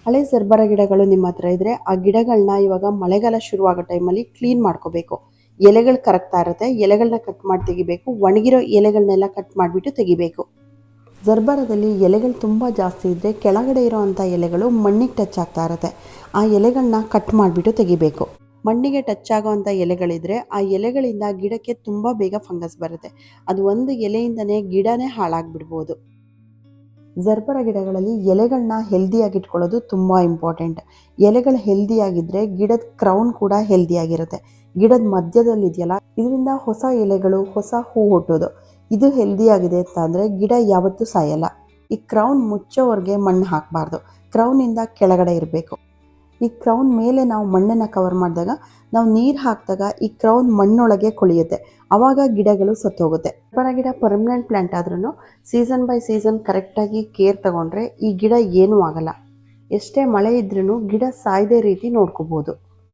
ಹಳೆ ಜರ್ಬರ ಗಿಡಗಳು ನಿಮ್ಮ ಹತ್ರ ಇದ್ರೆ ಆ ಗಿಡಗಳನ್ನ ಇವಾಗ ಮಳೆಗಾಲ ಶುರುವಾಗೋ ಟೈಮಲ್ಲಿ ಕ್ಲೀನ್ ಮಾಡ್ಕೋಬೇಕು. ಎಲೆಗಳು ಕರಗ್ತಾ ಇರುತ್ತೆ, ಎಲೆಗಳನ್ನ ಕಟ್ ಮಾಡಿ ತೆಗಿಬೇಕು. ಒಣಗಿರೋ ಎಲೆಗಳನ್ನೆಲ್ಲ ಕಟ್ ಮಾಡಿಬಿಟ್ಟು ತೆಗಿಬೇಕು. ಜರ್ಬರದಲ್ಲಿ ಎಲೆಗಳು ತುಂಬ ಜಾಸ್ತಿ ಇದ್ದರೆ ಕೆಳಗಡೆ ಇರೋವಂಥ ಎಲೆಗಳು ಮಣ್ಣಿಗೆ ಟಚ್ ಆಗ್ತಾ ಇರುತ್ತೆ. ಆ ಎಲೆಗಳನ್ನ ಕಟ್ ಮಾಡಿಬಿಟ್ಟು ತೆಗಿಬೇಕು. ಮಣ್ಣಿಗೆ ಟಚ್ ಆಗೋವಂಥ ಎಲೆಗಳಿದ್ರೆ ಆ ಎಲೆಗಳಿಂದ ಗಿಡಕ್ಕೆ ತುಂಬ ಬೇಗ ಫಂಗಸ್ ಬರುತ್ತೆ. ಅದು ಒಂದು ಎಲೆಯಿಂದನೇ ಗಿಡನೇ ಹಾಳಾಗ್ಬಿಡ್ಬೋದು. ಜರ್ಬರ ಗಿಡಗಳಲ್ಲಿ ಎಲೆಗಳನ್ನ ಹೆಲ್ದಿಯಾಗಿ ಇಟ್ಕೊಳ್ಳೋದು ತುಂಬ ಇಂಪಾರ್ಟೆಂಟ್. ಎಲೆಗಳು ಹೆಲ್ದಿಯಾಗಿದ್ದರೆ ಗಿಡದ ಕ್ರೌನ್ ಕೂಡ ಹೆಲ್ದಿಯಾಗಿರುತ್ತೆ. ಗಿಡದ ಮಧ್ಯದಲ್ಲಿ ಇದೆಯಲ್ಲ, ಇದರಿಂದ ಹೊಸ ಎಲೆಗಳು, ಹೊಸ ಹೂ ಹುಟ್ಟೋದು. ಇದು ಹೆಲ್ದಿಯಾಗಿದೆ ಅಂತ ಅಂದರೆ ಗಿಡ ಯಾವತ್ತೂ ಸಾಯಲ್ಲ. ಈ ಕ್ರೌನ್ ಮುಚ್ಚೋವರೆಗೆ ಮಣ್ಣು ಹಾಕಬಾರ್ದು. ಕ್ರೌನಿಂದ ಕೆಳಗಡೆ ಇರಬೇಕು. ಈ ಕ್ರೌನ್ ಮೇಲೆ ನಾವು ಮಣ್ಣನ್ನು ಕವರ್ ಮಾಡಿದಾಗ, ನಾವು ನೀರು ಹಾಕಿದಾಗ ಈ ಕ್ರೌನ್ ಮಣ್ಣೊಳಗೆ ಕೊಳೆಯುತ್ತೆ. ಆವಾಗ ಗಿಡಗಳು ಸತ್ತೋಗುತ್ತೆ. ಜರ್ಬರ ಗಿಡ ಪರ್ಮನೆಂಟ್ ಪ್ಲ್ಯಾಂಟ್ ಆದ್ರೂ ಸೀಸನ್ ಬೈ ಸೀಸನ್ ಕರೆಕ್ಟಾಗಿ ಕೇರ್ ತಗೊಂಡ್ರೆ ಈ ಗಿಡ ಏನೂ ಆಗಲ್ಲ. ಎಷ್ಟೇ ಮಳೆ ಇದ್ರೂ ಗಿಡ ಸಾಯದೇ ರೀತಿ ನೋಡ್ಕೋಬೋದು.